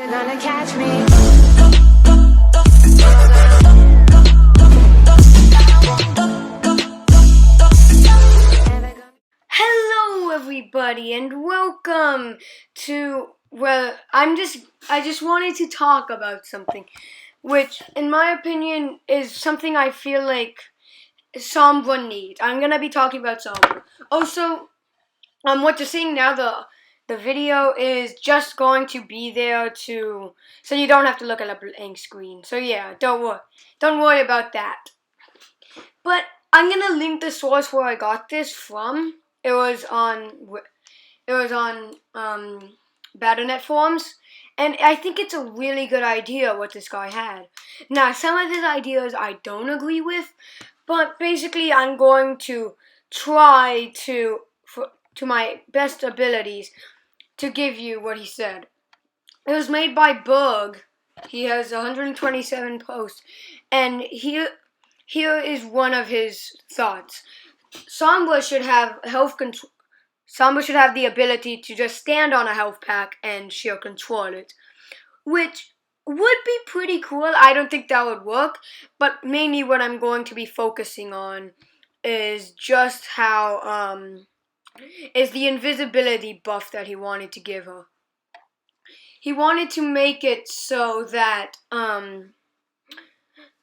gonna catch me. Hello everybody and welcome to, I just wanted to talk about something which in my opinion is something I feel like Sombra needs. I'm gonna be talking about Sombra. Also, what you're seeing now, the video is just going to be there so you don't have to look at a blank screen. So yeah, don't worry about that. But I'm gonna link the source where I got this from. It was on Battle.net forums, and I think it's a really good idea what this guy had. Now, some of his ideas I don't agree with, but basically I'm going to try to my best abilities to give you what he said. It was made by Berg. He has 127 posts, and here is one of his thoughts. Sombra should have health control. Sombra should have the ability to just stand on a health pack and she'll control it, which would be pretty cool. I don't think that would work, but mainly what I'm going to be focusing on is just how is the invisibility buff that he wanted to give her. He wanted to make it so that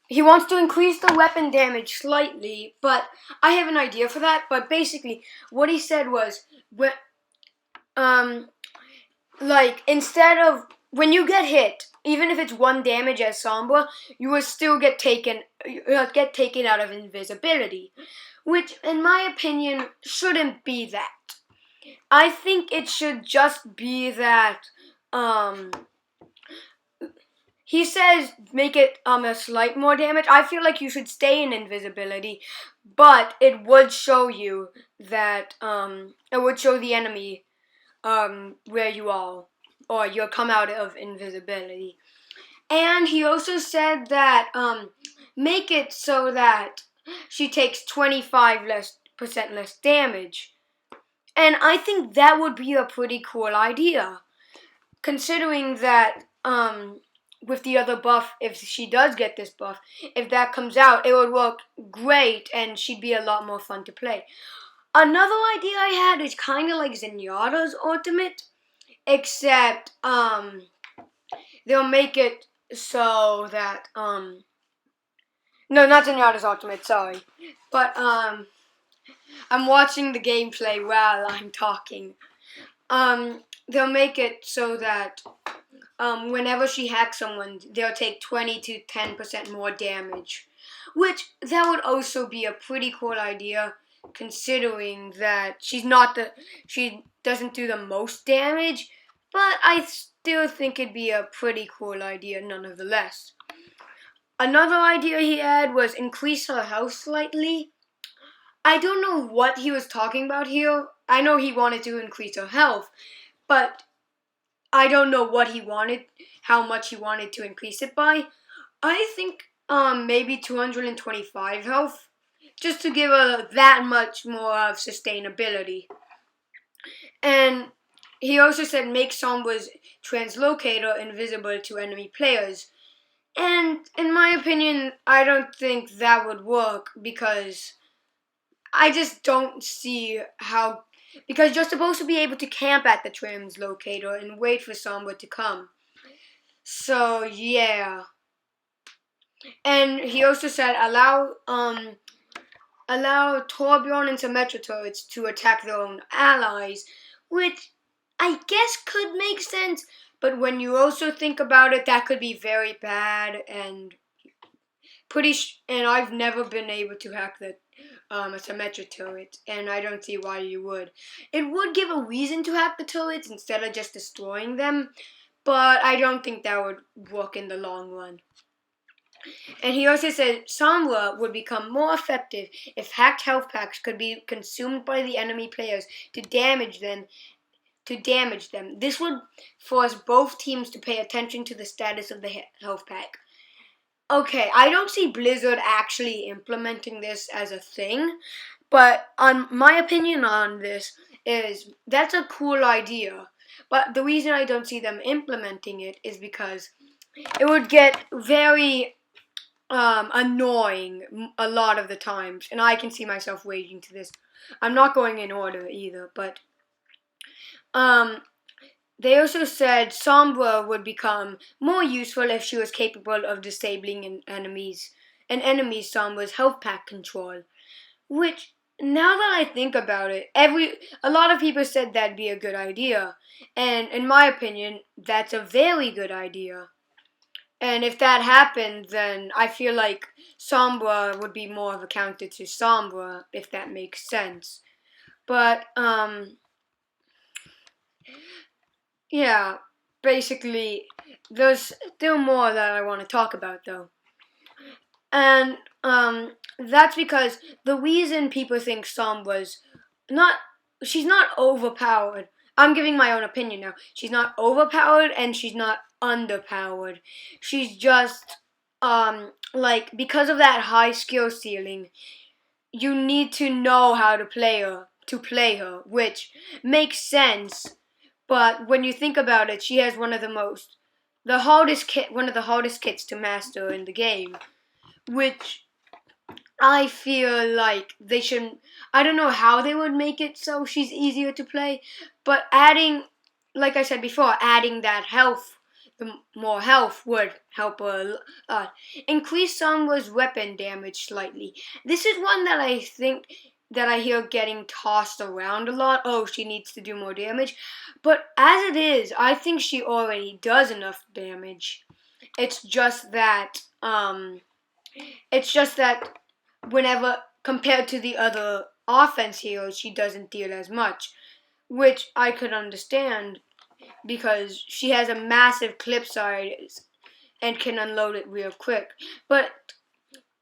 he wants to increase the weapon damage slightly, but I have an idea for that. But basically, what he said was, like, instead of when you get hit, even if it's 1 damage as Sombra, you will still get taken out of invisibility, which, in my opinion, shouldn't be that. I think it should just be that. He says make it a slight more damage. I feel like you should stay in invisibility, but it would show you that it would show the enemy where you are, or you'll come out of invisibility. And he also said that make it so that she takes 25% less damage. And I think that would be a pretty cool idea, considering that with the other buff, if she does get this buff, if that comes out, it would work great and she'd be a lot more fun to play. Another idea I had is kind of like Zenyatta's ultimate, except they'll make it so that no, not Zenyatta's ultimate, sorry, but I'm watching the gameplay while I'm talking. They'll make it so that whenever she hacks someone, they'll take 20 to 10% more damage, which that would also be a pretty cool idea, considering that she doesn't do the most damage, but I still think it'd be a pretty cool idea nonetheless. Another idea he had was increase her health slightly. I don't know what he was talking about here. I know he wanted to increase her health, but I don't know what he wanted, how much he wanted to increase it by. I think maybe 225 health, just to give her that much more of sustainability. And he also said make Sombra's translocator invisible to enemy players. And in my opinion, I don't think that would work, because I just don't see how. Because you're supposed to be able to camp at the translocator and wait for Sombra to come. So yeah. And he also said allow Torbjorn and Symmetra turrets to attack their own allies, which I guess could make sense, but when you also think about it, that could be very bad and and I've never been able to hack a Symmetra turret, and I don't see why you would. It would give a reason to hack the turrets instead of just destroying them, but I don't think that would work in the long run. And he also said Sombra would become more effective if hacked health packs could be consumed by the enemy players to damage them. This would force both teams to pay attention to the status of the health pack. Okay, I don't see Blizzard actually implementing this as a thing, but my opinion on this is that's a cool idea. But the reason I don't see them implementing it is because it would get very annoying a lot of the times, and I can see myself waging to this. I'm not going in order either, but they also said Sombra would become more useful if she was capable of disabling an enemy Sombra's health pack control. Which, now that I think about it, a lot of people said that'd be a good idea, and in my opinion, that's a very good idea. And if that happened, then I feel like Sombra would be more of a counter to Sombra, if that makes sense. But yeah, basically, there's still more that I want to talk about though. And that's because the reason people think Sombra's not, she's not overpowered. I'm giving my own opinion now. She's not overpowered and she's not underpowered. She's just, like, because of that high skill ceiling, you need to know how to play her, which makes sense. But when you think about it, she has one of the hardest kits to master in the game, which I feel like they shouldn't. I don't know how they would make it so she's easier to play, but like I said before, adding that health, the more health would help her increase Sombra's weapon damage slightly. This is one that I think that I hear getting tossed around a lot. Oh, she needs to do more damage, but as it is, I think she already does enough damage. It's just that whenever compared to the other offense heroes, she doesn't deal as much, which I could understand because she has a massive clip size and can unload it real quick. But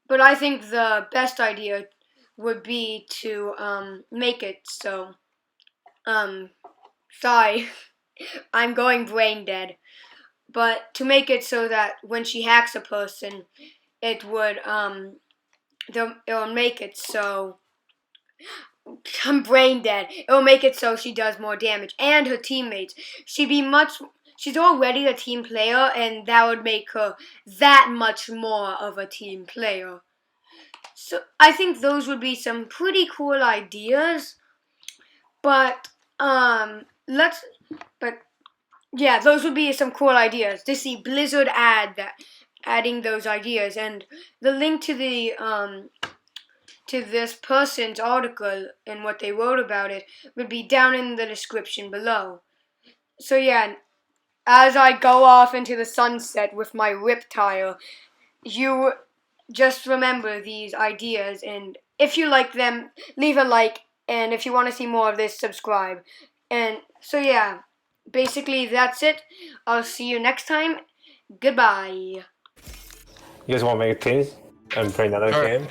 I think the best idea would be to make it so. Sorry, I'm going brain dead. But to make it so that when she hacks a person, it would it'll make it so. I'm brain dead. It'll make it so she does more damage, and her teammates. She's already a team player, and that would make her that much more of a team player. So I think those would be some pretty cool ideas. But yeah, those would be some cool ideas to see Blizzard adding those ideas, and the link to the to this person's article and what they wrote about it would be down in the description below. So yeah, as I go off into the sunset with my rip tire, you just remember these ideas, and if you like them, leave a like, and if you want to see more of this, subscribe. And so yeah, basically that's it. I'll see you next time. Goodbye. You guys want to make a team and play another game?